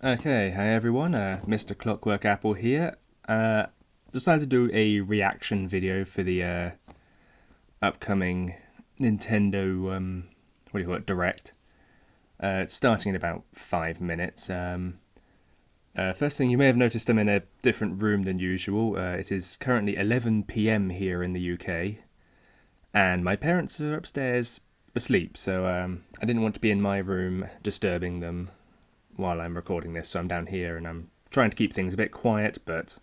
Okay, hi everyone, Mr. Clockwork Apple here. Decided to do a reaction video for the upcoming Nintendo, what do you call it, Direct. It's starting in about 5 minutes. First thing, you may have noticed I'm in a different room than usual. It is currently 11 p.m. here in the UK, and my parents are upstairs asleep, so I didn't want to be in my room disturbing them while I'm recording this, so I'm down here and I'm trying to keep things a bit quiet, but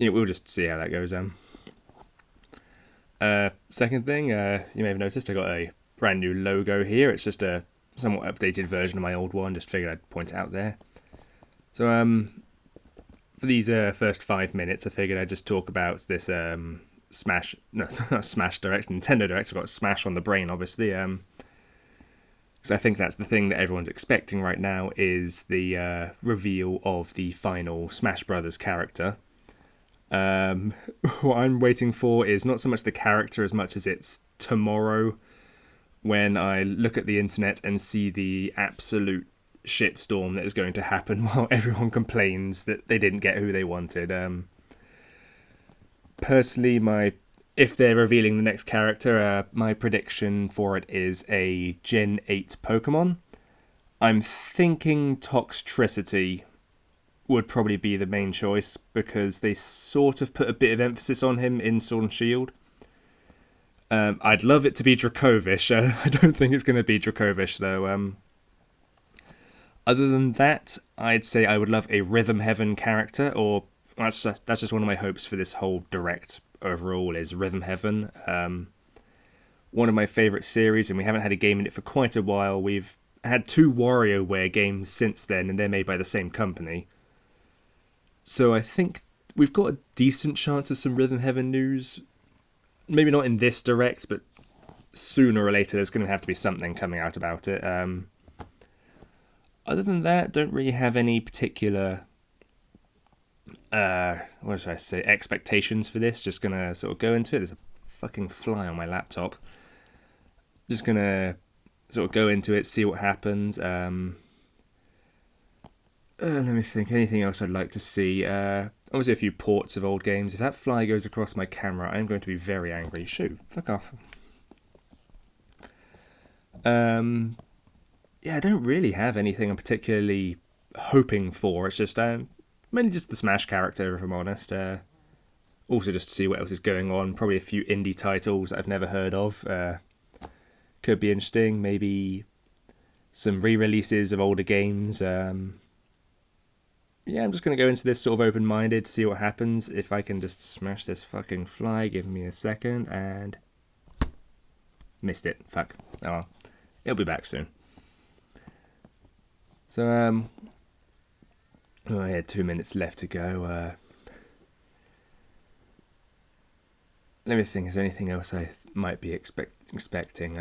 we'll just see how that goes. Second thing, you may have noticed I got a brand new logo here. It's just a somewhat updated version of my old one. Just figured I'd point it out there. So for these first 5 minutes, I figured I'd just talk about this Smash, no, not Smash Direct, Nintendo Direct. I've got Smash on the brain, obviously. Because I think that's the thing that everyone's expecting right now is the reveal of the final Smash Brothers character. What I'm waiting for is not so much the character as much as it's tomorrow when I look at the internet and see the absolute shitstorm that is going to happen while everyone complains that they didn't get who they wanted. Personally, if they're revealing the next character, my prediction for it is a Gen 8 Pokemon. I'm thinking Toxtricity would probably be the main choice because they sort of put a bit of emphasis on him in Sword and Shield. I'd love it to be Dracovish. I don't think it's going to be Dracovish though. Other than that, I'd say I would love a Rhythm Heaven character, or that's just one of my hopes for this whole Direct overall is Rhythm Heaven. One of my favourite series, and we haven't had a game in it for quite a while. We've had 2 WarioWare games since then, and they're made by the same company. So I think we've got a decent chance of some Rhythm Heaven news. Maybe not in this Direct, but sooner or later there's going to have to be something coming out about it. Other than that, don't really have any particular what should I say, expectations for this. Just gonna sort of go into it. There's a fucking fly on my laptop. Just gonna sort of go into it, see what happens. Let me think. Anything else I'd like to see? Obviously a few ports of old games. If that fly goes across my camera, I'm going to be very angry. Shoot, fuck off. Yeah, I don't really have anything I'm particularly hoping for. It's just mainly just the Smash character, if I'm honest. Also just to see what else is going on. Probably a few indie titles that I've never heard of. Could be interesting. Maybe some re-releases of older games. Yeah, I'm just going to go into this sort of open-minded, see what happens. If I can just smash this fucking fly, give me a second, and missed it. Fuck. Oh well. It'll be back soon. So, I had 2 minutes left to go. Let me think, is there anything else I might be expecting?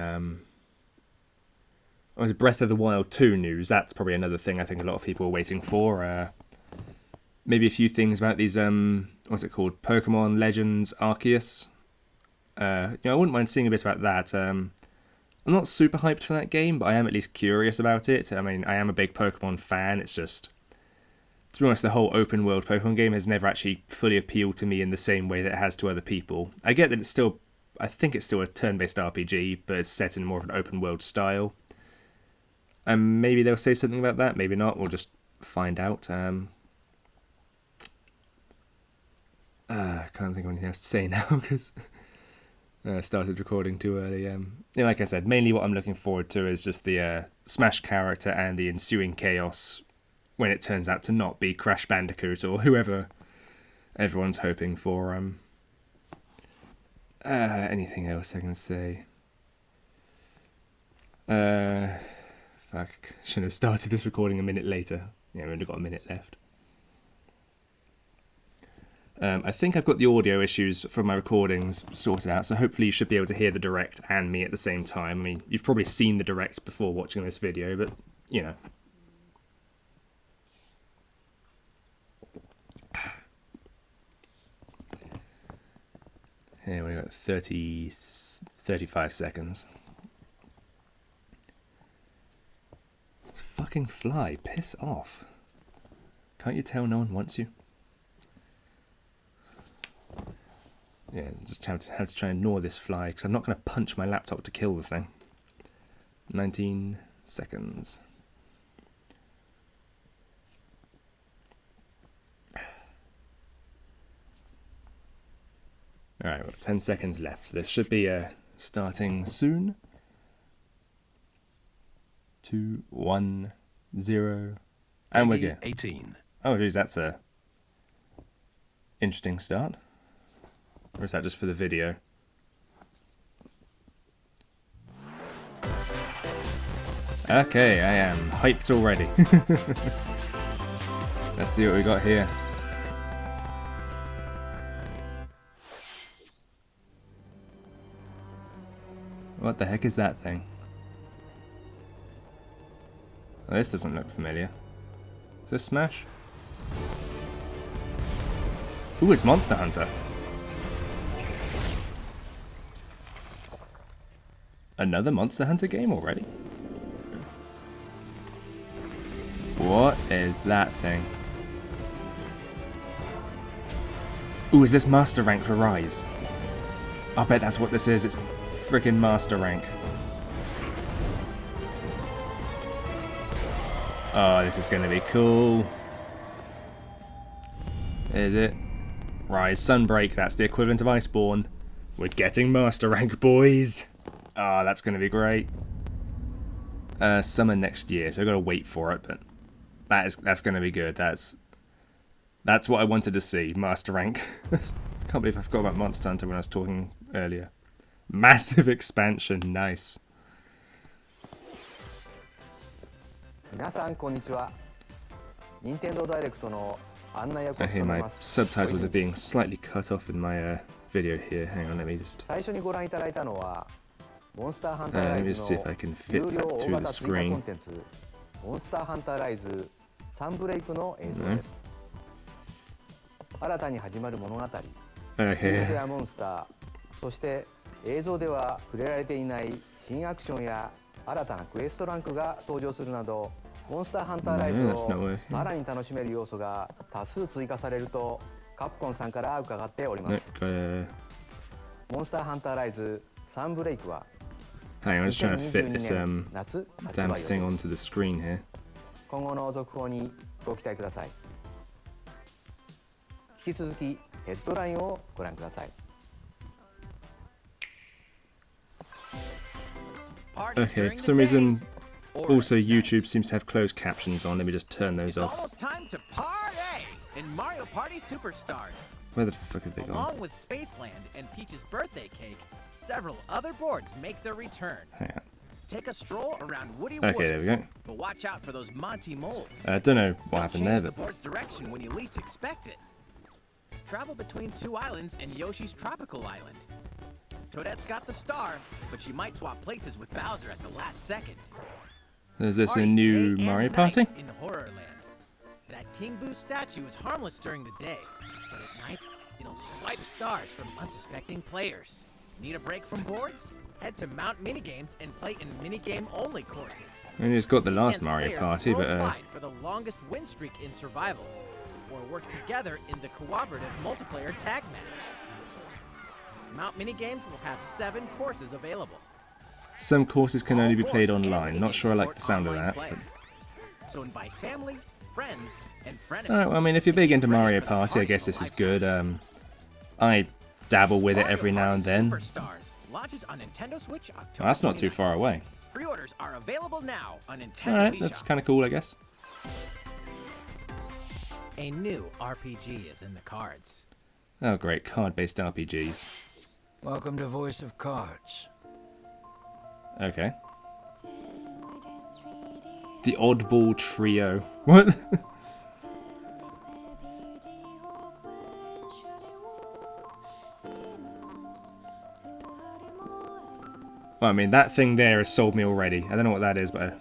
Was Breath of the Wild 2 news? That's probably another thing I think a lot of people are waiting for. Maybe a few things about these, what's it called? Pokemon Legends Arceus. I wouldn't mind seeing a bit about that. I'm not super hyped for that game, but I am at least curious about it. I mean, I am a big Pokemon fan. It's just, to be honest, the whole open world Pokemon game has never actually fully appealed to me in the same way that it has to other people. I get that I think it's still a turn-based RPG, but it's set in more of an open world style. And maybe they'll say something about that, maybe not. We'll just find out. I can't think of anything else to say now because I started recording too early. Like I said, mainly what I'm looking forward to is just the Smash character and the ensuing chaos when it turns out to not be Crash Bandicoot or whoever everyone's hoping for. Anything else I can say? Fuck, should have started this recording a minute later. Yeah, we've only got a minute left. I think I've got the audio issues from my recordings sorted out, so hopefully you should be able to hear the Direct and me at the same time. I mean, you've probably seen the Direct before watching this video, but, Here we got 35 seconds. Fucking fly, piss off. Can't you tell no one wants you? Yeah, just have to try and ignore this fly, because I'm not going to punch my laptop to kill the thing. 19 seconds. Alright, we've got 10 seconds left, so this should be starting soon. 2, 1, 0, and we're good. 18. Oh, geez, that's a interesting start. Or is that just for the video? Okay, I am hyped already. Let's see what we got here. What the heck is that thing? Oh, this doesn't look familiar. Is this Smash? Ooh, it's Monster Hunter. Another Monster Hunter game already? What is that thing? Ooh, is this Master Rank for Rise? I bet that's what this is. It's friggin' Master Rank. Oh, this is gonna be cool. Is it? Rise Sunbreak, that's the equivalent of Iceborne. We're getting Master Rank, boys! Oh, that's gonna be great. Summer next year, so I've gotta wait for it, but that's gonna be good. That's what I wanted to see, Master Rank. Can't believe I forgot about Monster Hunter when I was talking earlier. Massive expansion, nice. I hear my subtitles are being slightly cut off in my video here. Hang on, let me just see if I can fit that to the screen. No. Okay. そして映像では触れられていない新アクションや新たなクエストランクが登場するなど、モンスターハンターライズをさらに楽しめる要素が多数追加されるとカプコンさんから伺っております。モンスターハンターライズサンブレイクは Hang on, I'm just trying to fit this damn thing onto the screen here. 今後の続報にご期待ください。引き続きヘッドラインをご覧ください。Okay, for some reason, also YouTube seems to have closed captions on. Let me just turn those off. Almost time to party in Mario Party Superstars. Where the fuck have they gone? Along with Spaceland and Peach's birthday cake, several other boards make their return. Hang on. Take a stroll around Woody Okay, Woods, there we go. but watch out for those Monty moles. I don't know what happened there, The but board's direction when you least expect it. Travel between 2 islands and Yoshi's Tropical Island. Toadette's got the star, but she might swap places with Bowser at the last second. is this a Party new day and Mario night Party? in Horrorland. That King Boo statue is harmless during the day, but at night, it'll swipe stars from unsuspecting players. Need a break from boards? Head to Mount Minigames and play in minigame-only courses. I only just got the last Against Mario players Party, but worldwide for the longest win streak in survival, or work together in the cooperative multiplayer tag match. Mount Minigames will have 7 courses available. some courses can only be All played boards and online. Not minigames sure I like support the sound of online that. play. But... So invite family, friends, and frenemies. Alright, well, I mean, if you're big into Mario Party, I guess this is good. I dabble with it every now and then. Superstars launches on Nintendo Switch October Well, that's not too 29th. far away. Pre-orders are available now on Nintendo Alright, eShop. that's kind of cool, I guess. A new RPG is in the cards. Oh, great, card-based RPGs. Welcome to Voice of Cards. Okay. The Oddball Trio. What? Well, I mean, that thing there has sold me already. I don't know what that is, but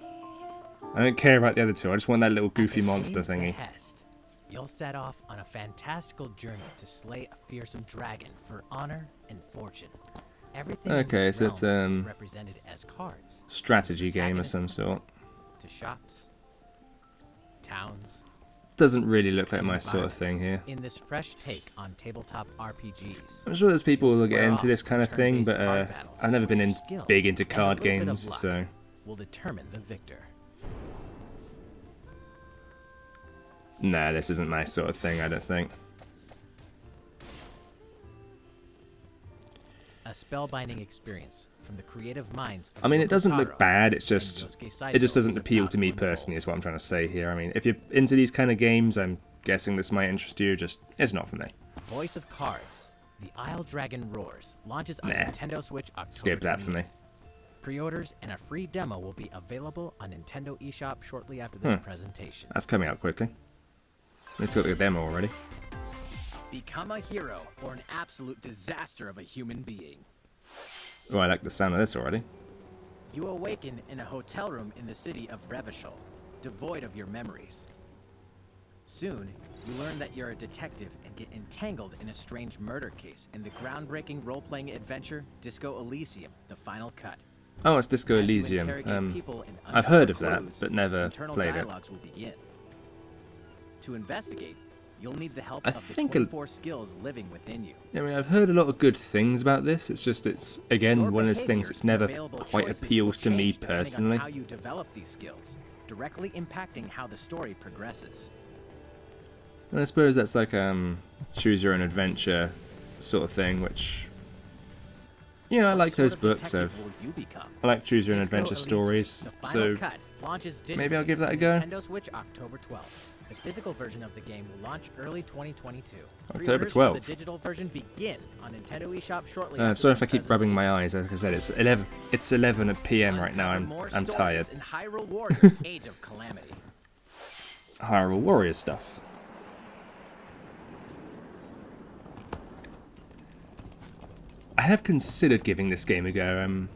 I don't care about the other two. I just want that little goofy monster At Kane's thingy. behest, you'll set off on a fantastical journey to slay a fearsome dragon for honor and fortune. Everything in Okay, this so it's, realm is represented as cards. Strategy game of some sort. To shops, towns, doesn't really look like my sort of thing here. In this fresh take on tabletop RPGs. I'm sure there's people who will get into this kind of thing, but I've never been big into card games, so... will determine the victor. Nah, this isn't my sort of thing, I don't think. A spellbinding experience from the creative minds of I mean, it doesn't look Yokotaro bad, it just doesn't appeal to me personally, is what I'm trying to say here. I mean, if you're into these kind of games, I'm guessing this might interest you, just, it's not for me. Voice of Cards, The Isle Dragon Roars, launches on Nah. Nintendo Switch October Skip that for 28th. me. Pre-orders and a free demo will be available on Nintendo eShop shortly after this presentation. That's coming out quickly. Let's got the demo already. Become a hero or an absolute disaster of a human being. Oh, I like the sound of this already. You awaken in a hotel room in the city of Revachol, devoid of your memories. Soon, you learn that you're a detective and get entangled in a strange murder case in the groundbreaking role-playing adventure Disco Elysium: The Final Cut. Oh, it's Disco As you Elysium. interrogate people and I've heard of uncover that, clues, but never internal played it. dialogues will begin. To investigate, you'll need the help I of the think 24 skills living within you. I mean, I've heard a lot of good things about this. It's just, it's, again, Your one of those things behaviors that's never and available quite choices appeals will to me change depending on personally. how you develop these skills, directly impacting how the story progresses. And I suppose that's like choose your own adventure sort of thing, which, you know, I What like sort those of books. detective will you become? I like choose your own Disco adventure Elysium: stories, The Final so Cut launches maybe I'll digitally give that a on go. Nintendo Switch October 12th. The physical version of the game will launch early 2022. October Pre-orders for 12th. The digital version begin on Nintendo eShop shortly. I'm after sorry this if I keep rubbing my eyes. Like I said, it's 11. It's 11 p.m. right now. Uncover more I'm stories tired. in Hyrule Warriors: Age of Calamity. Hyrule Warriors stuff. I have considered giving this game a go. I mean,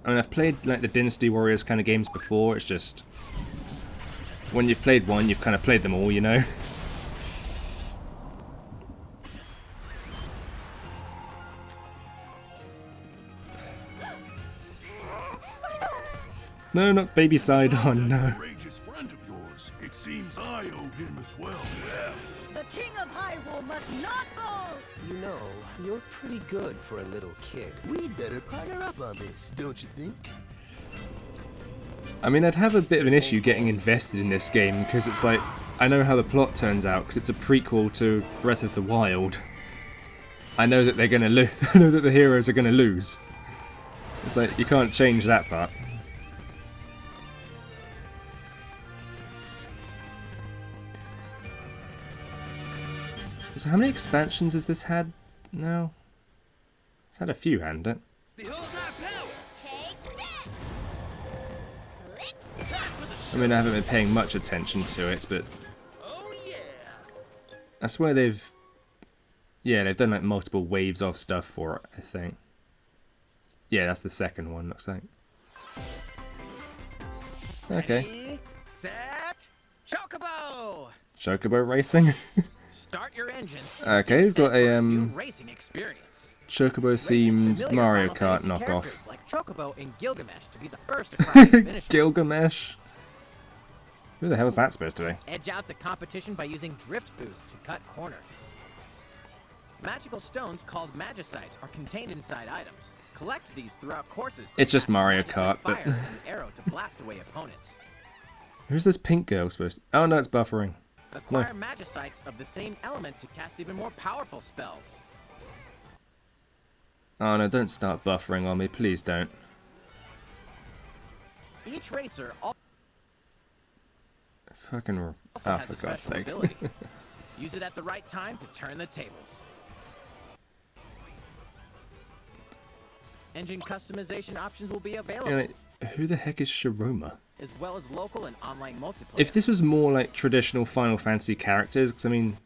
I've played like the Dynasty Warriors kind of games before. It's just when you've played one, you've kind of played them all, you know. No, not Baby Sidon, no. Courageous friend of yours. It seems I owe him as well. The King of Hyrule must not fall! You know, you're pretty good for a little kid. We'd better partner up on this, don't you think? I mean, I'd have a bit of an issue getting invested in this game because it's like, I know how the plot turns out because it's a prequel to Breath of the Wild. I know that they're gonna lose. I know that the heroes are gonna lose. It's like, you can't change that part. So how many expansions has this had now? It's had a few, hasn't it? Behold our power! Take that! Licks! I mean, I haven't been paying much attention to it, but Oh yeah! I swear they've done like multiple waves of stuff for it, I think. Yeah, that's the second one, looks like. Okay. Ready, set, Chocobo! Chocobo racing? Start your engines. Okay, Get we've got set for a, new racing experience. Chocobo Racing's themed familiar Mario Final Kart Fantasy knockoff. characters Like Chocobo and Gilgamesh to be the first to cross the finish line. Gilgamesh? Who the hell is that supposed to be? Edge out the competition by using drift boost to cut corners. Magical stones called Magicites are contained inside items. Collect these throughout courses. to It's just cast Mario magic Kart, like but- fire and an arrow to blast away opponents. Who's this pink girl supposed to... Oh no, it's buffering. Acquire Magicites of the same element to cast even more powerful spells. Oh no, don't start buffering on me, please don't. Each racer also Fucking... Oh, has for a God's special sake. ability. Use it at the right time to turn the tables. Engine customization options will be available, You know, who the heck is Sharoma? as well as local and online multiplayer. If this was more like traditional Final Fantasy characters, because I mean,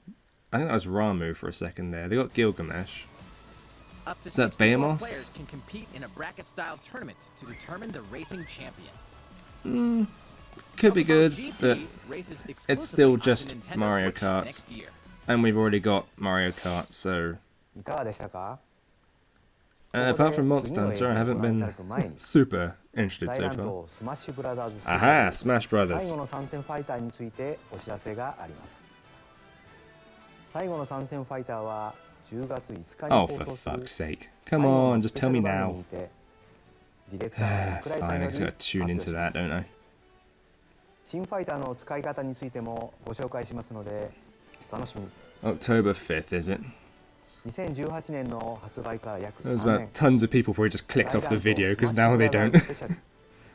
I think that was Ramu for a second there. They got Gilgamesh. Up to Is that 64 Behemoth? players can compete in a bracket-style tournament to determine the racing champion. Could be Chocobo good, GP but races it's still exclusively just on the Nintendo Mario Switch Kart. next year. and we've already got Mario Kart, so いかがでしたか apart from Monster Hunter, I haven't been super interested 大 so 乱 far. 闘スマッシュブラザーズスペシャル Aha, Smash 最 Brothers. 後の参戦ファイターについてお知らせがあります最後の参戦ファイターは10月5日に Oh, 放 for 送する fuck's sake. Come on, just tell me 最後 now. のスペシャル番組にてディレクターの桜井さん Fine, よ I り just 発 gotta tune 表 into しま that, す。 don't I? 新ファイターの使い方についてもご紹介しますのでお楽しみに。 October 5th, is it? 2018年の発売から約 There's 3 about 年。 tons of people probably just clicked off the video because now they don't.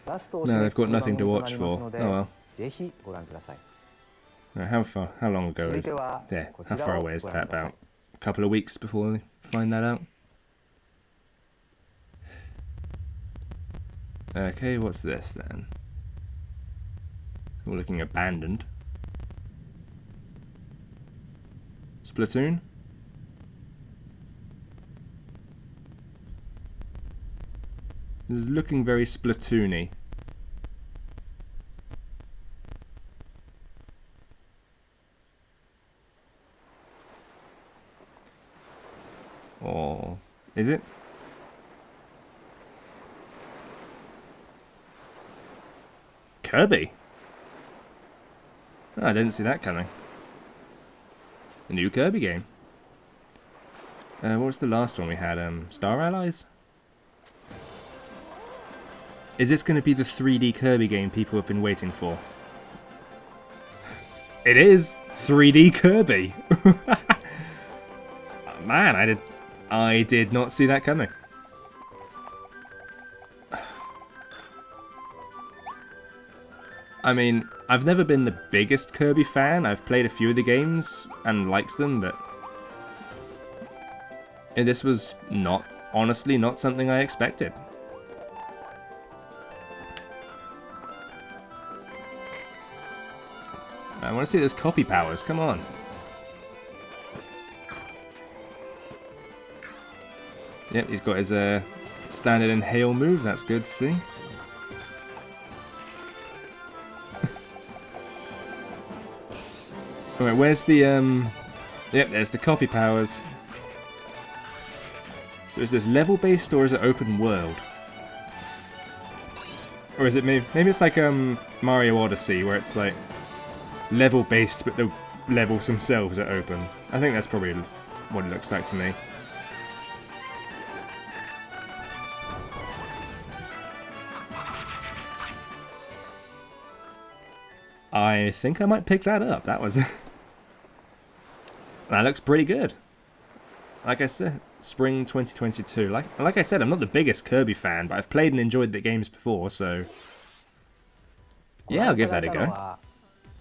ラストを No, 締め they've くく got る番 nothing 組 to とな watch ります for. ので Oh well. ぜひご覧ください。 How long ago 続い is ては there? こち How ら far を away is ご覧 that くださ about? い。 A couple of weeks before they find that out. Okay, what's this then? All looking abandoned. Splatoon? This is looking very Splatoony. Or is it? Kirby? Oh, I didn't see that coming. A new Kirby game. What was the last one we had? Star Allies? Is this going to be the 3D Kirby game people have been waiting for? It is 3D Kirby. Man, I did not see that coming. I mean, I've never been the biggest Kirby fan. I've played a few of the games and liked them, but this was honestly not something I expected. I want to see those copy powers, come on. Yep, he's got his standard inhale move, that's good to see. Alright, where's the yep, there's the copy powers. So is this level based or is it open world? Or is it maybe it's like Mario Odyssey where it's like level based but the levels themselves are open. I think that's probably what it looks like to me. I think I might pick that up. That was that looks pretty good. Like I said, spring 2022. Like I said, I'm not the biggest Kirby fan, but I've played and enjoyed the games before, so yeah, I'll give that a go.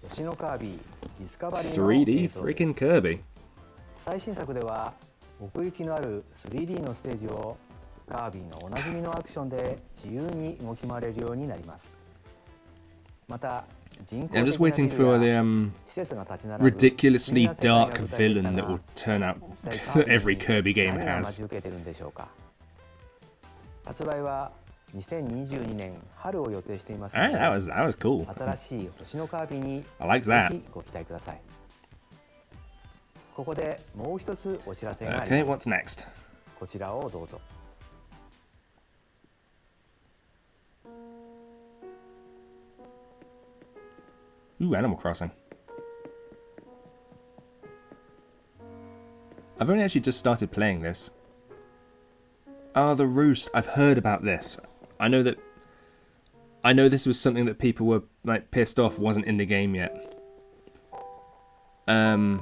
3D freaking Kirby. 最新作では奥行きのある 3D のステージをカービィのおなじみのアクションで自由に動き回れるようになります。また I'm just waiting for the ridiculously dark villain that will turn out every Kirby game has. 発売は2022年春を予定していますの Alright, で、that was cool. 新しい星のカービィに I like that. ぜひご期待ください。ここでもう一つお知らせがあり Okay, ます。 what's next? こちらをどうぞ。Ooh, Animal Crossing. I've only actually just started playing this. Oh, the Roost. I've heard about this. I know this was something that people were like pissed off wasn't in the game yet. Ooh,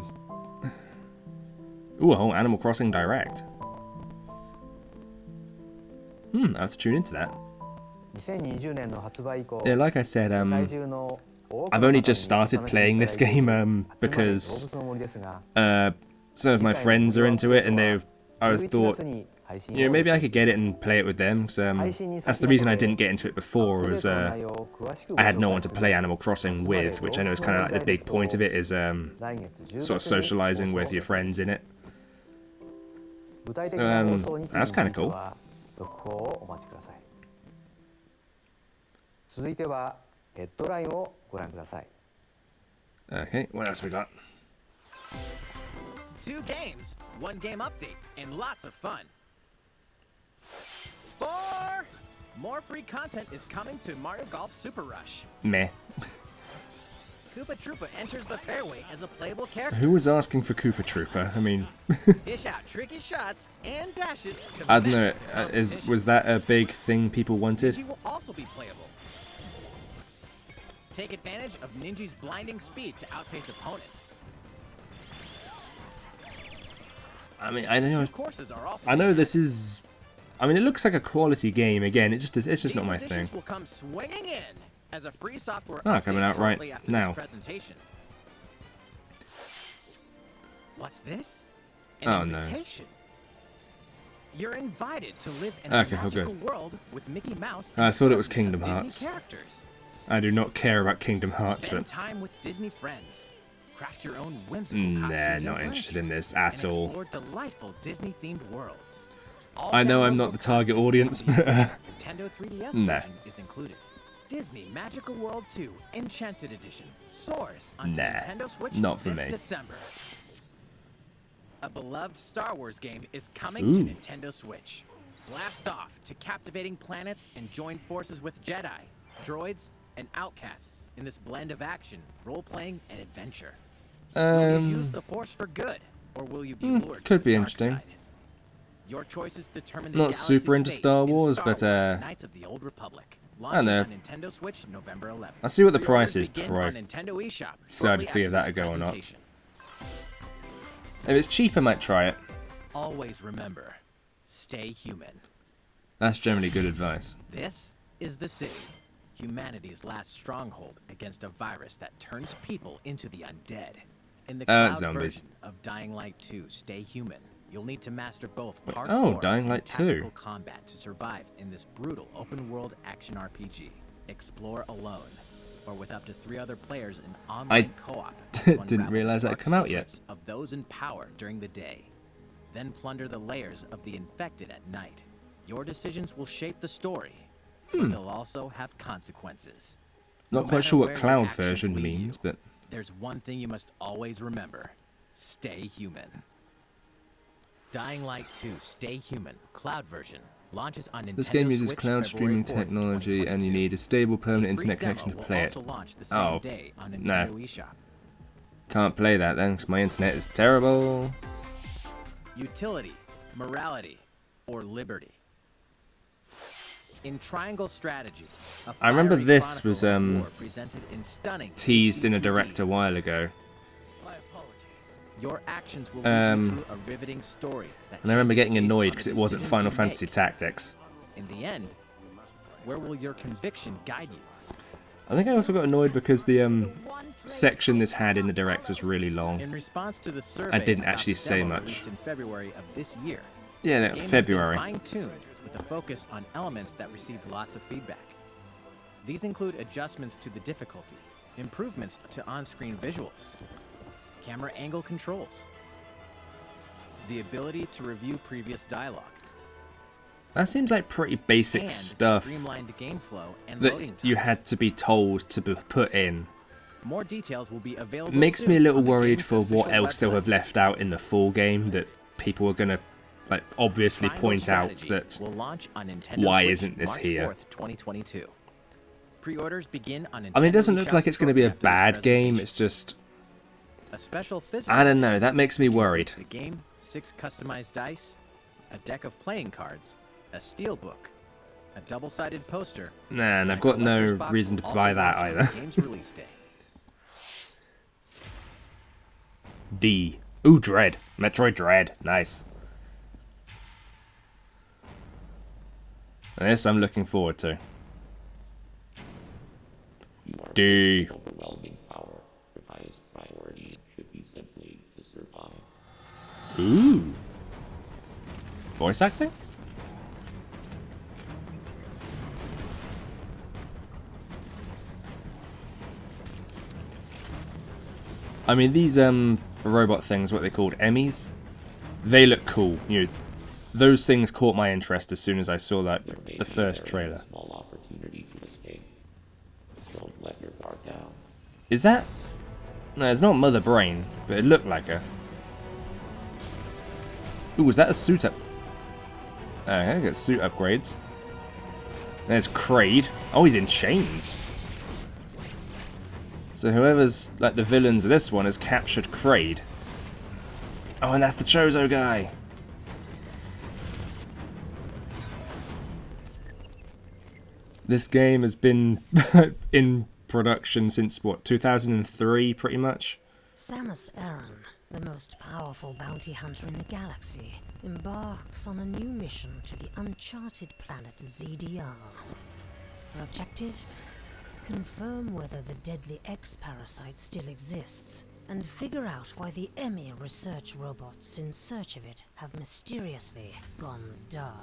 a whole Animal Crossing Direct. I'll have to tune into that. 2020年の発売以降、 Yeah, like I said, 世界中の多く I've の only 方に just started 楽しんで playing いた this だいている game 集まれ because 動物の森ですが、 some of my friends are into it, and I 11 thought, 月に配信を maybe I could get it and play it with them. Because that's the reason I didn't get into it before. Was アップデートの内容を詳しくご I had no 紹 one 介 to する play Animal Crossing with, which I know is kind of like the big point of it is 来月10 sort of 月に socializing 放 with 送 your friends in it. 具体的な放送について that's kinda cool. は続報をお待ちください。続いてはヘッドラインをご覧ください。 Okay, what else we got? 2 games, 1 game update, and lots of fun. 4 more free content is coming to Mario Golf Super Rush. Meh. Koopa Troopa enters the fairway as a playable character. Who was asking for Koopa Troopa? I mean, Dish out tricky shots and dashes to I don't know. match the competition. Was that a big thing people wanted? Ninja will also be playable. Take advantage of Ninja's blinding speed to outpace opponents. I mean, I know. These courses are also I know this is. I mean, it looks like a quality game. Again, it's just not my These thing. editions will come swinging in as a free software Coming update out right shortly after now. this presentation. What's this? Oh, no. Invitation. You're invited to live in Okay, a oh, magical good. world with Mickey Mouse. I and thought it was dozens of Kingdom Disney Hearts. Characters. I do not care about Kingdom Hearts, Spend but time with Disney friends. Craft your own whimsical nah, costumes not and interested furniture, in this at and all. explore delightful Disney-themed worlds. All I know I'm downloadable not the target content audience, on the but Nintendo 3DS nah. version is included. Disney Magical World 2 Enchanted Edition soars onto Nah, Nintendo Switch not for this me. December. A beloved Star Wars game is coming Ooh. to Nintendo Switch. Blast off to captivating planets and join forces with Jedi, droids, and outcasts in this blend of action, role-playing, and adventure. Will you use the Force for good, or will you be lured to could the be dark interesting. side? Your choices determine the Not galaxy's super into fate Star in Wars, Star but, Wars: Knights of the Old Republic. I know. Launching on Nintendo Switch November 11th. I'll see what the Pre-orders price is begin before I on Nintendo eShop decide shortly if either after that this will go or not. presentation. If it's cheap, I might try it. Always remember, stay human. That's generally good advice. This is the city, humanity's last stronghold against a virus that turns people into the undead. In the cloud zombies. version of Dying Light 2, Stay Human, you'll need to master both Wait, hardcore oh, Dying and Light 2. tactical combat to survive in this brutal open-world action RPG. Explore alone, or with up to 3 other players in online co-op. as you didn't unravel realize the that had dark come out yet. secrets of those in power during the day. Then plunder the layers of the infected at night. Your decisions will shape the story, but they'll also have consequences. Not No quite matter sure what where your cloud actions version lead means, you, but there's one thing you must always remember. Stay human. Dying Light 2 Stay Human Cloud version launches on Nintendo this game uses Switch cloud February streaming 4th, technology, and you 2022. need a stable, permanent A internet free connection to demo play will it. also launch the same Oh, day on no. Nintendo eShop. Can't play that then, because my internet is terrible. Utility, morality, or liberty. In Triangle Strategy, a I remember fiery this chronicle was, of war presented in stunning Teased in a HD2D. direct a while ago. My apologies. Your actions will Um, lead you through a riveting story that And I remember getting changes based annoyed on because the it wasn't decisions Final you Fantasy make. Tactics. In the end, where will your conviction guide you? I think I also got annoyed because the One section this had in the direct was really long. In response to the survey didn't about actually the say demo much. released in February of this year, Yeah, the that game February. has been fine-tuned with a focus on elements that received lots of feedback. These include adjustments to the difficulty, improvements to on-screen visuals, camera angle controls, the ability to review previous dialogue, That seems like pretty basic and stuff streamlined game flow and loading that you times. had to be told to be put in. More details will be available Makes soon me a little on the worried game's for what official else they'll website. have left out in the full game that people are gonna like obviously Triangle point out Strategy that will launch on Nintendo why Switch isn't this March here? 4th, 2022. Pre-orders begin on Nintendo I mean, it doesn't look eShop like it's going to be a shortly after this bad game. presentation. It's just A special physical I don't know. edition That makes me worried. the game, 6 customized dice, a deck of playing cards, a steelbook, a double-sided poster. Nah, and and I've a got no collector's box reason will to also buy that launch on either. the game's release day. D. Ooh, Dread. Metroid Dread. Nice. This I'm looking forward to. D. Overwhelming power. Your highest priority should be simply to survive. Ooh. Voice acting? I mean, these robot things, what they called Emmys, they look cool. You know, those things caught my interest as soon as I saw that There may the be first a very trailer. small opportunity to escape. Don't let your guard down. Is that? No, it's not Mother Brain, but it looked like her. Ooh, was that a suit up? Okay, I got suit upgrades. There's Kraid. Oh, he's in chains. So whoever's like the villains of this one has captured Kraid. Oh, and that's the Chozo guy. This game has been in production since what, 2003 pretty much? Samus Aran, the most powerful bounty hunter in the galaxy, embarks on a new mission to the uncharted planet ZDR. Her objectives? Confirm whether the deadly X-parasite still exists, and figure out why the Emmy research robots in search of it have mysteriously gone dark.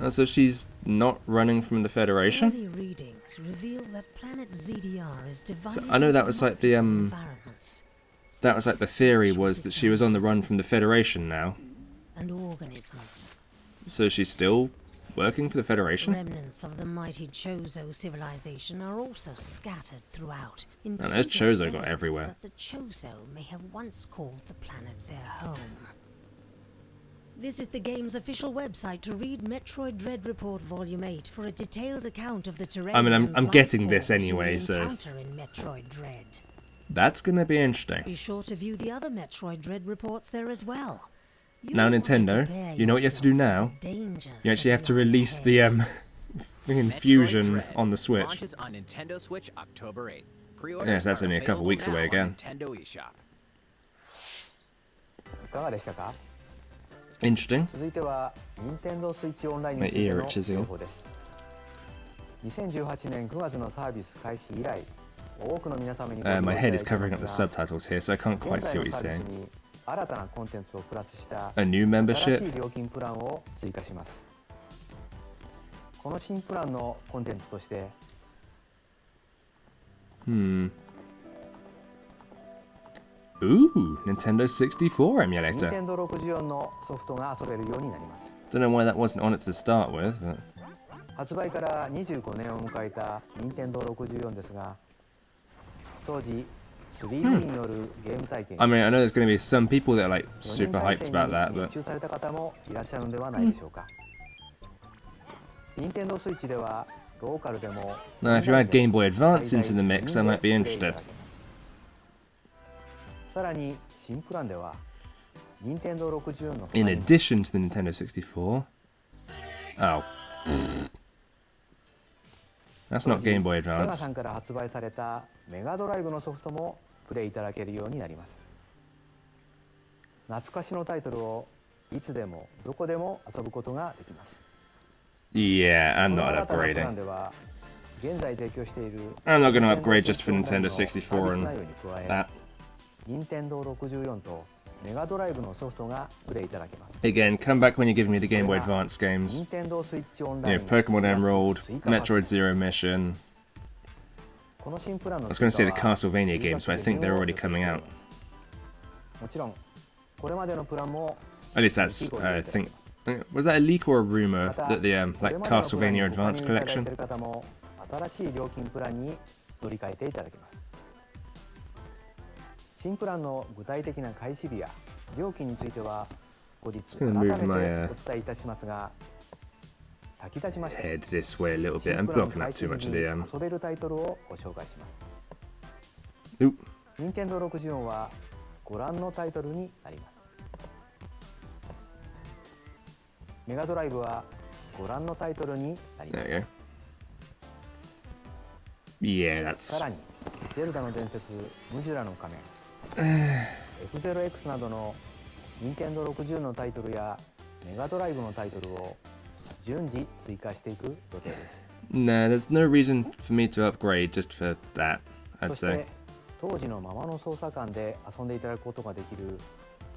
So she's not running from the Federation? Early readings reveal that planet ZDR is divided. So I know that was like the that was like the theory was that she was on the run from the Federation now. And organisms. So she's still working for the Federation? Remnants of the mighty Chozo civilization are also scattered throughout. And there's Chozo got everywhere. That the Chozo may have once called the planet their home. Visit the game's official website to read Metroid Dread Report Volume 8 for a detailed account of the terrain. I mean, I'm getting this anyway, so in Metroid Dread. That's gonna be interesting. Be sure to view the other Metroid Dread reports there as well. Now Nintendo, you know what you have to do now? You actually have to release the freaking Fusion on the Switch. Launches on Nintendo Switch October 8th. Pre-orders Yes, that's are only a couple weeks available away now on again. Nintendo eShop. いかがでしたか？ Interesting. 続いては Nintendo Switch オンライン My について ear の itches 情 again. 報です。2018年9月のサービス開始以来、多くの皆様にご利用いただ My い head て is います covering up the が、 subtitles here, so I can't 現 quite 在 see の what he's サービ saying. スに新たなコンテンツをプラスした A new 新し membership? い料金プランを追加します。この新プランのコンテンツとして、Ooh, Nintendo 64 emulator. Nintendo 64のソフトが遊べるようになります。 Don't know why that wasn't on it to start with, but... 発売から25年を迎えた Nintendo 64ですが、当時 3D によるゲーム体験 I mean, I know there's going to be some people that are like 4 super 年 hyped 体 about 制 that, に but 熱中された方もいらっしゃるのではないでしょうか。Nintendo Switch ではローカルでも now if you add Game Boy Advance into the mix, I might be interested. さらに新プランでは Nintendo 64の In addition to the Nintendo 64. Oh. That's not Game Boy セガ Advance. さんから発売されたメガドライブのソフトもプレイいただけるようになります。懐かしのタイトルをいつでもどこでも遊ぶことができます。 Yeah, I'm この not 新たなプラン upgrading. では現在提供している I'm not going to upgrade just for Nintendo 64 and サービス内容に加え that. Nintendo 64とメガドライブのソフトがプレイいただけます。 Again, come back when you're giving me the Game Boy Advance games. Nintendo Switch オン You ライ know, ン Pokemon Emerald, 追加パック Metroid Zero Mission. この新プランの I was going to say the 追加は Castlevania games, but I think they're already coming out. もちろんこれまでのプランも At least that's, I think. Was that a leak or a rumor that the like Castlevania Advance collection? 方も新しい料金プランに乗り換えていただけます。新プランの具体的な開始日や料金については後日改めてお伝えいたしますが、先立ちまして Head this way a little bit. 新 I'm プラン blocking 開 up 始 too much 時 of に the 遊べるタイトルをご紹介します。 Oop. Nintendo 64はご覧のタイトルになります。メガドライブはご覧のタイトルになります。 There you go. Yeah, さ that's らにゼルダの伝説ムジュラの仮面 F0X などの Nintendo 64のタイトルやメガドライブのタイトルを順次追加していく予定です。 no. There's no reason for me to upgrade just for that. そ I'd して say. 当時のままの操作感で遊んでいただくことができる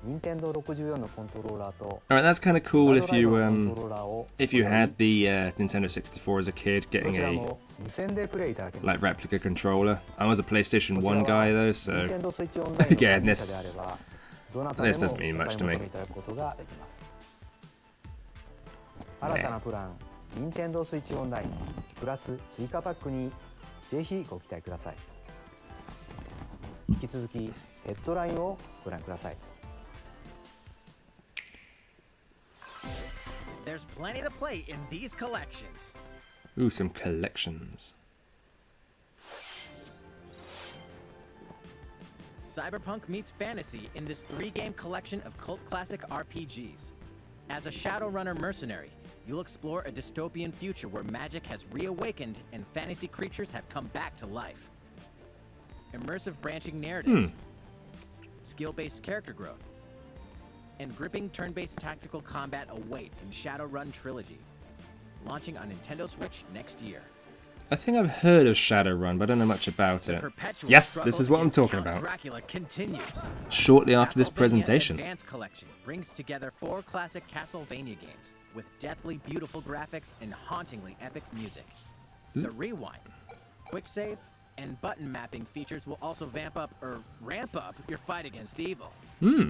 Nintendo 64のコントローラーと Alright, that's kind of cool メ if ガドライ you ブのコントローラーを if you had the Nintendo 64 as a kid, ど getting ちら a も無線でプレイいただけます。 like replica controller. I was a PlayStation 1 guy though, so Nintendo Switch オンラインの Yeah, 会 this- 社であればどなたでも this doesn't mean much to me. お買い求めいただくことができます。新たなプラン Nintendo Switch オンラインプラス追加パックにぜひご期待ください。引き続きヘッドラインをご覧ください。 There's plenty to play in these collections. Ooh, some collections. Cyberpunk meets fantasy in this 3-game collection of cult classic RPGs. As a Shadowrunner mercenary, you'll explore a dystopian future where magic has reawakened and fantasy creatures have come back to life. Immersive branching narratives, skill-based character growth, and gripping turn-based tactical combat await in Shadowrun Trilogy, launching on Nintendo Switch next year. I think I've heard of Shadowrun, but I don't know much about it. Yes, this is what I'm talking about. Dracula continues. Shortly after this Castlevania presentation. Advance Collection brings together 4 classic Castlevania games with deathly beautiful graphics and hauntingly epic music. The Rewind, Quick Save, and button mapping features will also ramp up your fight against evil.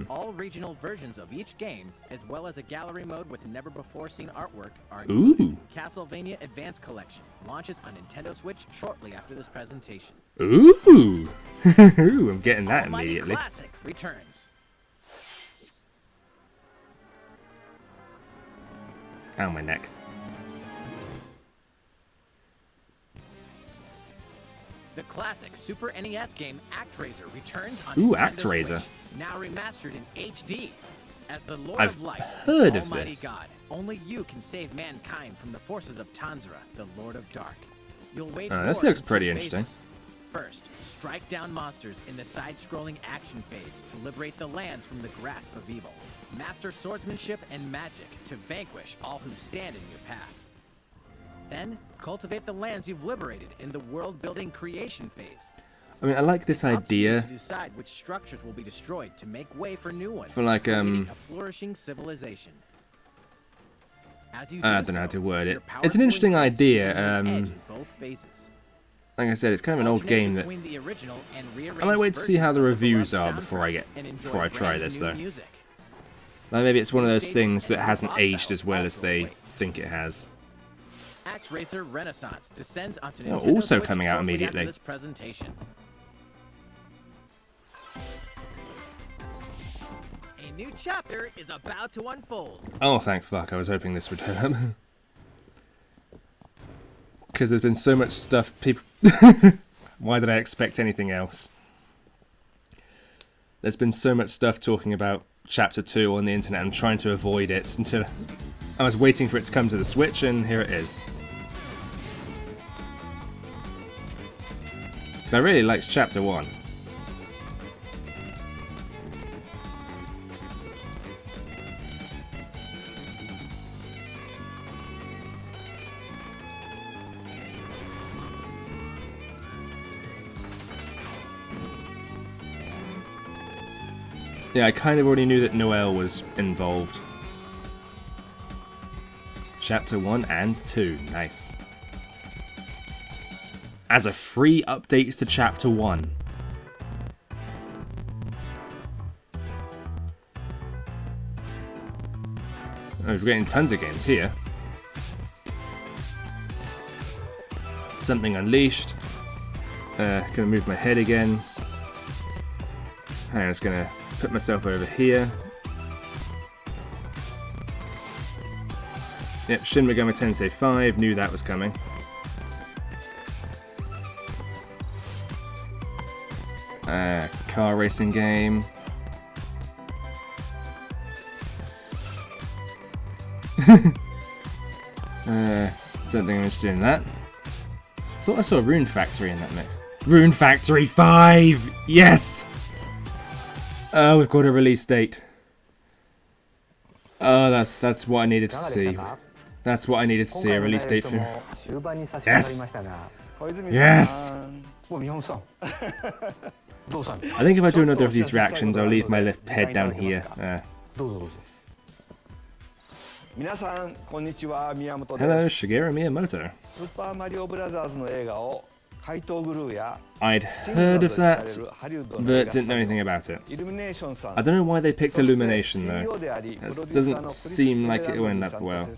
All regional versions of each game, as well as a gallery mode with never-before-seen artwork, are included. Castlevania Advance Collection launches on Nintendo Switch shortly after this presentation. Ooh! I'm getting that Almighty immediately. Classic returns. Ow, my neck. The classic Super NES game ActRaiser returns on Ooh, Nintendo ActRaiser. Switch, now remastered in HD. As the Lord I've of Light, heard of Almighty this. God, only you can save mankind from the forces of Tanzra, the Lord of Dark. You'll wage This war looks in pretty 2 interesting. phases. First, strike down monsters in the side-scrolling action phase to liberate the lands from the grasp of evil. Master swordsmanship and magic to vanquish all who stand in your path. Then, cultivate the lands you've liberated in the world-building creation phase. I mean, I like this Up to you idea. to decide which structures will be destroyed to make way for new ones. For like, creating a flourishing civilization. As you I do don't know how so, to word it. your It's an powerful interesting increases idea. and edge in both phases. Like I said, it's kind of an old Alternate game that between the original and I might wait to see how the rearranged reviews versions are of the before beloved soundtrack and enjoy I try brand this new though. music. Like maybe it's one of those Stages things that and hasn't boss aged as battles well as also they await. think it has. ActRaiser Renaissance descends onto Oh, Nintendo also Switch coming out shortly immediately. after this presentation. A new chapter is about to unfold. Oh, thank fuck! I was hoping this would turn up. Because there's been so much stuff. People. Why did I expect anything else? There's been so much stuff talking about Chapter 2 on the internet. I'm trying to avoid it until I was waiting for it to come to the Switch, and here it is. Because I really liked Chapter 1. Yeah, I kind of already knew that Noel was involved. Chapter 1 and 2, nice. As a free update to Chapter 1. Oh, we're getting tons of games here. Something Unleashed. Gonna move my head again. I'm just gonna put myself over here. Yep, Shin Megami Tensei 5, knew that was coming. Car racing game. Don't think I'm interested in that. Thought I saw Rune Factory in that mix. Rune Factory 5! Yes! Oh, we've got a release date. Oh, that's what I needed to see. That's what I needed to see, a release date for. Yes! Yes! I think if I do another of these reactions, I'll leave my head down here. Hello, Shigeru Miyamoto. I'd heard of that, but didn't know anything about it. I don't know why they picked Illumination though. It doesn't seem like it went that well.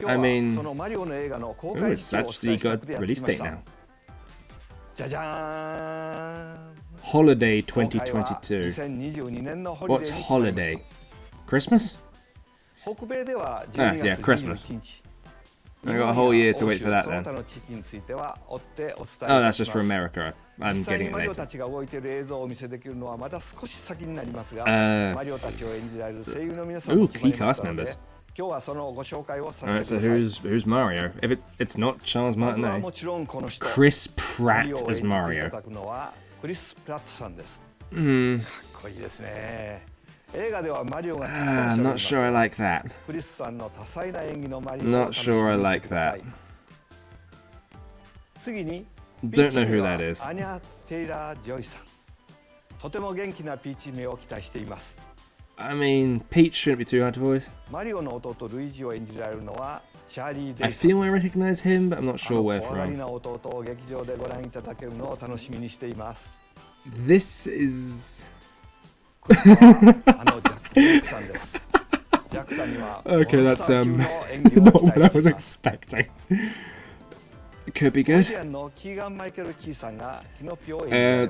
I mean, oh, it's actually got a release date now. Holiday 2022. What's holiday? Christmas? Ah, yeah, Christmas. I got a whole year to wait for that then. Oh, that's just for America. I'm getting it later. Ooh, key cast members. Alright, so who's Mario? If it's not Charles Martinet. Chris Pratt as Mario. I'm not sure I like that. Not sure I like that. Don't know who that is. I mean, Peach shouldn't be too hard to voice. I feel I recognize him, but I'm not sure where from. This is... Okay, that's not what I was expecting. It could be good.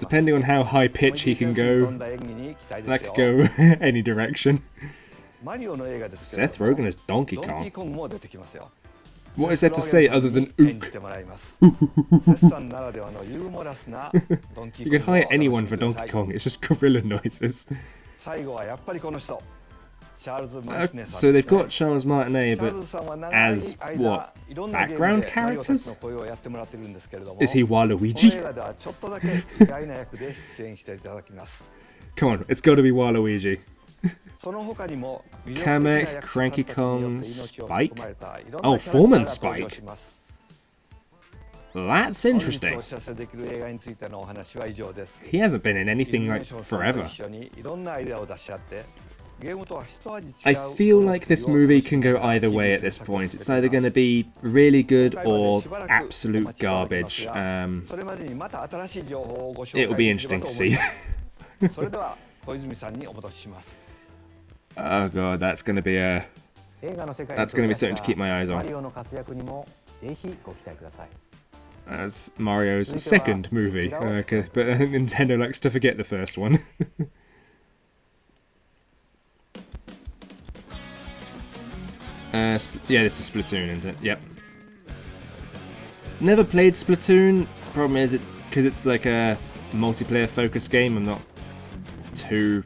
Depending on how high pitch he can go, that could go any direction. Seth Rogen as Donkey Kong. What is there to say other than ook? You can hire anyone for Donkey Kong, it's just gorilla noises. So they've got Charles Martinet, but as what? Background characters? Is he Waluigi? Come on, it's got to be Waluigi. Kamek, Cranky Kong, Spike? Oh, Foreman Spike. That's interesting. He hasn't been in anything like forever. I feel like this movie can go either way at this point. It's either going to be really good or absolute garbage. It'll be interesting to see. Oh god, that's going to be something to keep my eyes on. As Mario's second movie, but Nintendo likes to forget the first one. Yeah, this is Splatoon, isn't it? Yep. Never played Splatoon. Problem is, because it's like a multiplayer focused game, I'm not too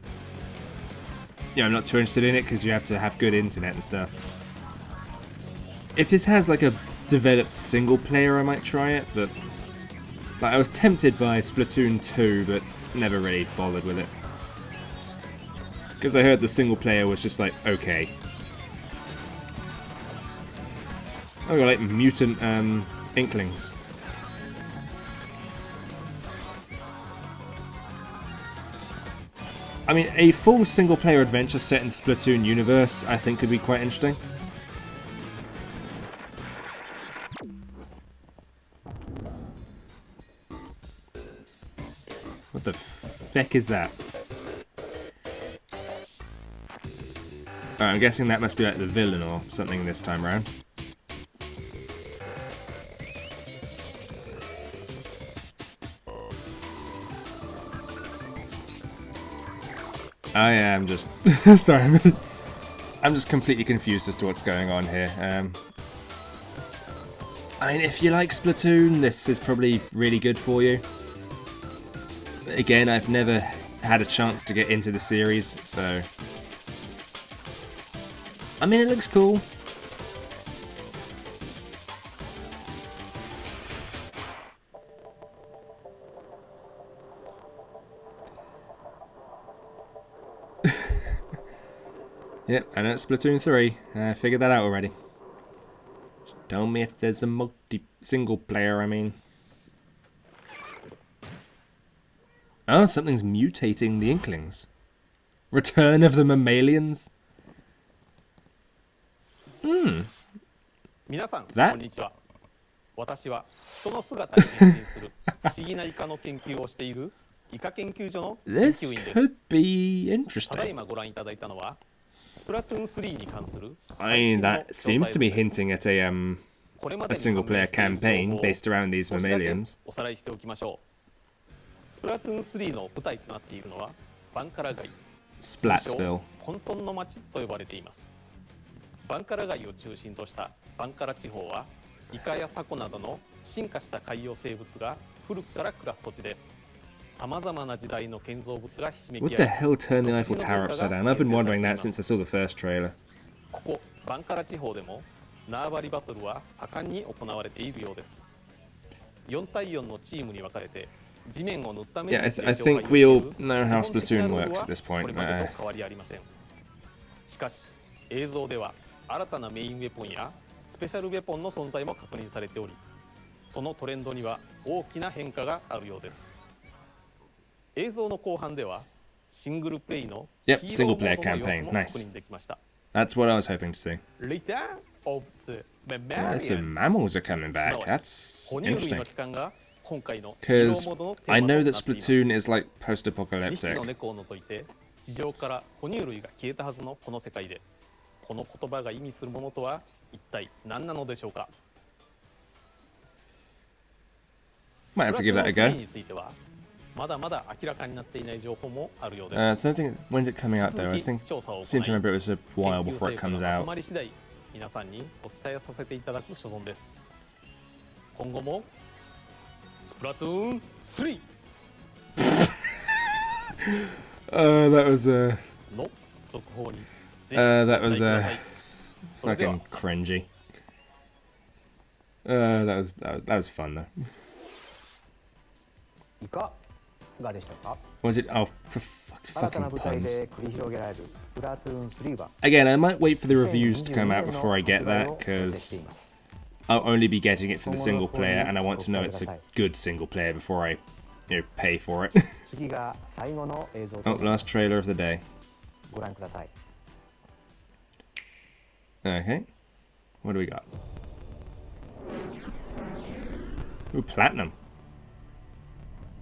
interested in it because you have to have good internet and stuff. If this has like a developed single player, I might try it, but like, I was tempted by Splatoon 2, but never really bothered with it. Because I heard the single player was just like, okay. I got like mutant Inklings. I mean, a full single-player adventure set in Splatoon universe, I think, could be quite interesting. What the feck is that? I'm guessing that must be like the villain or something this time around. I am just... sorry, I'm just completely confused as to what's going on here. I mean, if you like Splatoon, this is probably really good for you. Again, I've never had a chance to get into the series, so... I mean, it looks cool. Yep, I know it's Splatoon 3. I figured that out already. Just tell me if there's a single player, I mean. Oh, something's mutating the Inklings. Return of the Mammalians? That? This could be interesting. I mean, that seems to be hinting at a single-player campaign based around these mammalians. Splatsville. バンカラ街を中心としたバンカラ地方はイカやタコなどの進化した海洋生物が古くから暮らす土地で、様々な時代の建造物がひしめき合い、 What the hell turned the Eiffel Tower upside down? I've been wondering that since I saw the first trailer. ここバンカラ地方でも縄張りバトルは盛んに行われているようです。4対4のチームに分かれて地面を塗った面 Yeah, I think we all know how Splatoon works at this point. これまでと変わりありません。しかし映像では新たなメインウェポンやスペシャルウェポンの存在も確認されており、そのトレンドには大きな変化があるようです。映像の後半ではシングルプレイのヒーローモードの様子も確認できました。That's what I was hoping to see. Return of the Yeah, so mammals are coming back. That's interesting. Because I know that Splatoon is like 2匹 post-apocalyptic. の猫を除いて地上から哺乳類が消えたはずのこの世界で、この言葉が意味するものとは一体何なのでしょうか。 Might have to give that a go. についてはまだまだ明らかになっていない情報もあるようで I don't think when's it coming out though. I think 調査を行い seem to remember it was a while before it comes ま out. とまり次第皆さんにお伝えさせていただく所存です。今後もスプラトゥーン3 That was の続報にぜひ that was ご期待ください。それでは fucking cringy. That was fun though. いかがでしたか。 Was it? Oh, for 新たな fucking 舞台 puns. で繰り広げられるスプラトゥーン3は Again, I might wait for the reviews to come out before I get that, because I'll only be getting it for the single player, and I want to know it's a good single player before I, pay for it. 次が最後の映像と Oh, last trailer of the day. ご覧ください。 Okay, what do we got? Ooh, platinum.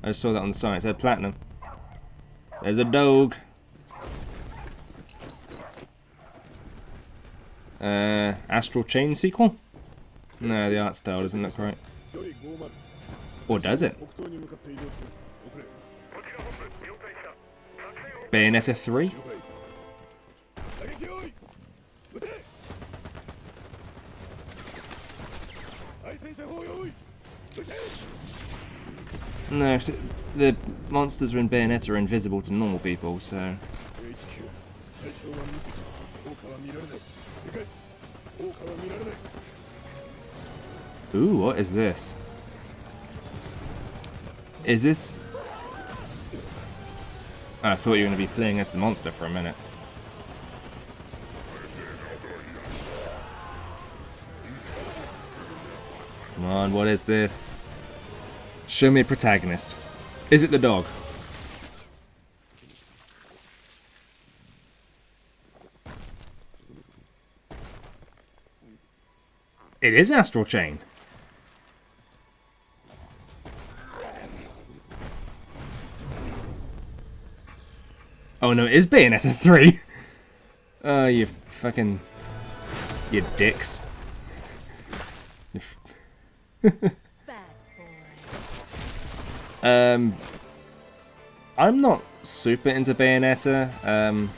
I just saw that on the sign. It said platinum. There's a dog. Astral Chain sequel? No, the art style doesn't look right. Or does it? Bayonetta 3? No, the monsters in Bayonetta are invisible to normal people, so... Ooh, what is this? Is this... I thought you were going to be playing as the monster for a minute. Come on, what is this? Show me a protagonist. Is it the dog? It is Astral Chain. Oh no, it is Bayonetta 3. Oh, you fucking... You dicks. I'm not super into Bayonetta.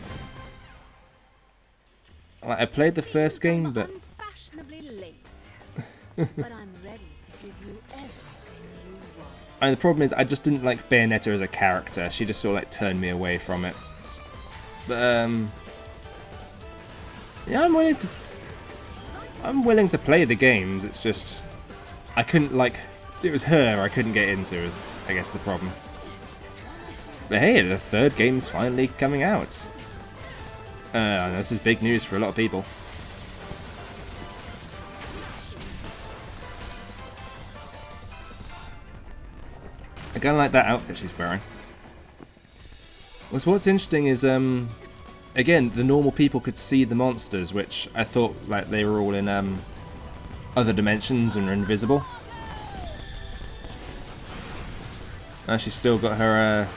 I played the first game, but and the problem is I just didn't like Bayonetta as a character. She just sort of like turned me away from it. But yeah, I'm willing to play the games. It's just I couldn't like. It was her I couldn't get into. Is I guess the problem. But hey, the third game's finally coming out. This is big news for a lot of people. I kind of like that outfit she's wearing. What's interesting is, again, the normal people could see the monsters, which I thought like they were all in other dimensions and are invisible. She's still got her.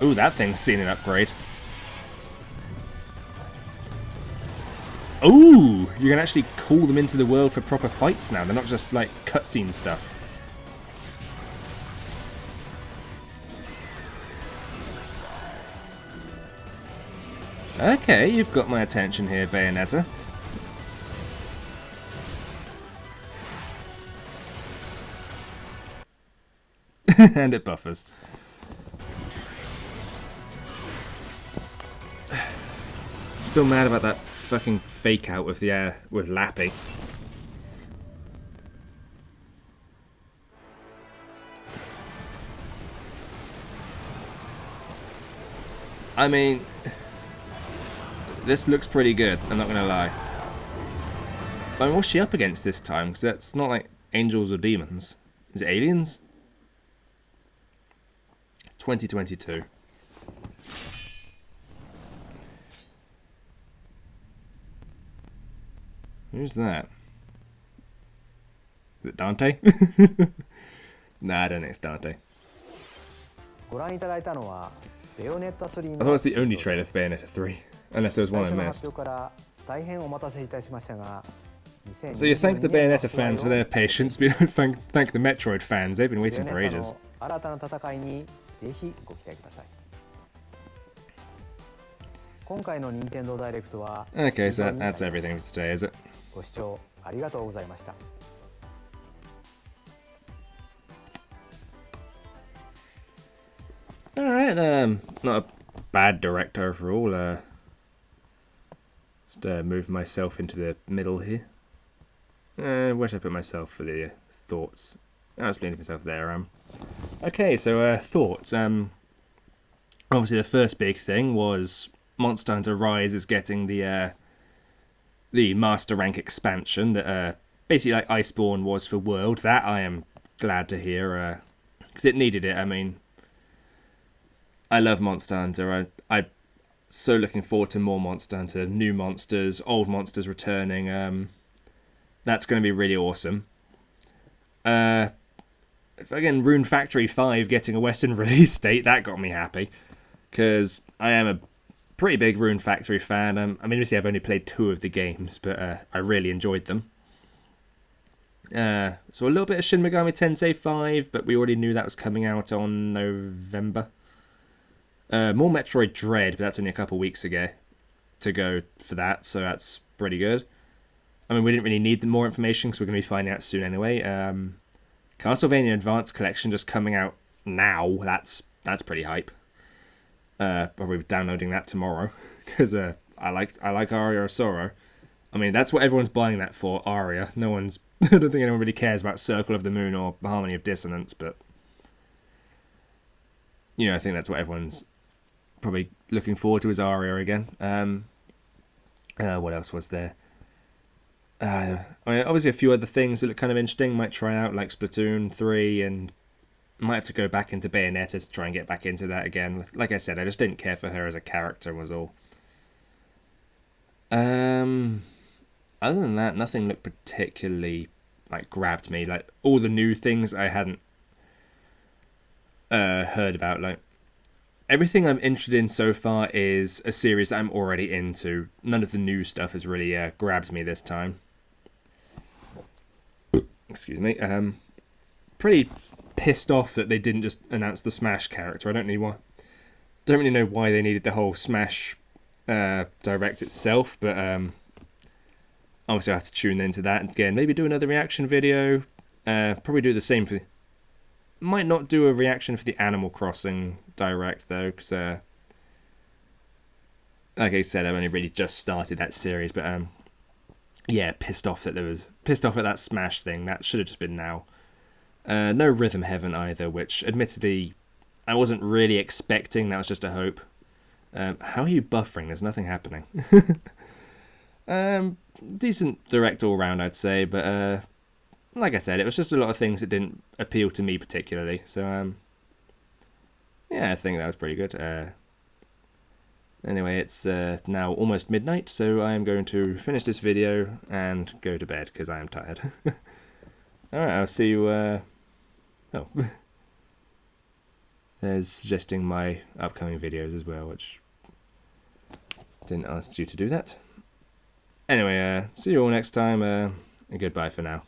Ooh, that thing's seen an upgrade. Ooh, you can actually call them into the world for proper fights now. They're not just like cutscene stuff. Okay, you've got my attention here, Bayonetta. And it buffers. Still mad about that fucking fake out with the with Lappy. I mean, this looks pretty good, I'm not gonna lie. I mean, what's she up against this time? Because that's not like angels or demons. Is it aliens? 2022. Who's that? Is it Dante? Nah, I don't think it's Dante. I thought it was the only trailer for Bayonetta 3, unless there was one I missed. So you thank the Bayonetta fans for their patience, but you don't thank the Metroid fans. They've been waiting for ages. Okay, so that's everything for today, is it? Alright, not a bad director overall. Just move myself into the middle here. Where should I put myself for the thoughts? I was leaving myself there. Okay, so thoughts. Obviously the first big thing was Monster Hunter Rise is getting the Master Rank expansion that basically like Iceborne was for World. That I am glad to hear, because it needed it. I mean, I love Monster Hunter. I'm so looking forward to more Monster Hunter, new monsters, old monsters returning. That's going to be really awesome. Again, Rune Factory 5 getting a Western release date, that got me happy. Because I am a pretty big Rune Factory fan. I mean, obviously I've only played 2 of the games, but I really enjoyed them. So a little bit of Shin Megami Tensei 5, but we already knew that was coming out on November. More Metroid Dread, but that's only a couple weeks ago to go for that, so that's pretty good. I mean, we didn't really need more information because we're going to be finding out soon anyway. Castlevania Advance Collection just coming out now. That's pretty hype. Probably downloading that tomorrow because I like Aria of Sorrow. I mean, that's what everyone's buying that for, Aria. No one's. I don't think anyone really cares about Circle of the Moon or Harmony of Dissonance, but I think that's what everyone's probably looking forward to is Aria again. What else was there? I mean, obviously a few other things that look kind of interesting. Might try out like Splatoon 3 and might have to go back into Bayonetta to try and get back into that again. Like I said, I just didn't care for her as a character was all. Other than that, nothing looked particularly like grabbed me. Like all the new things I hadn't heard about. Like everything I'm interested in so far is a series that I'm already into. None of the new stuff has really grabbed me this time. Excuse me. Pretty pissed off that they didn't just announce the Smash character. I don't really know why they needed the whole Smash direct itself, but obviously I have to tune into that again. Maybe do another reaction video. Probably do the same for. Might not do a reaction for the Animal Crossing direct though, because like I said, I've only really just started that series. But yeah, pissed off at that Smash thing. That should have just been now. No Rhythm Heaven either, which admittedly I wasn't really expecting. That was just a hope. How are you buffering? There's nothing happening. Decent direct all round, I'd say, but like I said, it was just a lot of things that didn't appeal to me particularly. So yeah, I think that was pretty good. Anyway, it's now almost midnight, so I am going to finish this video and go to bed because I am tired. Alright, I'll see you. There's suggesting my upcoming videos as well, which didn't ask you to do that. Anyway, see you all next time, and goodbye for now.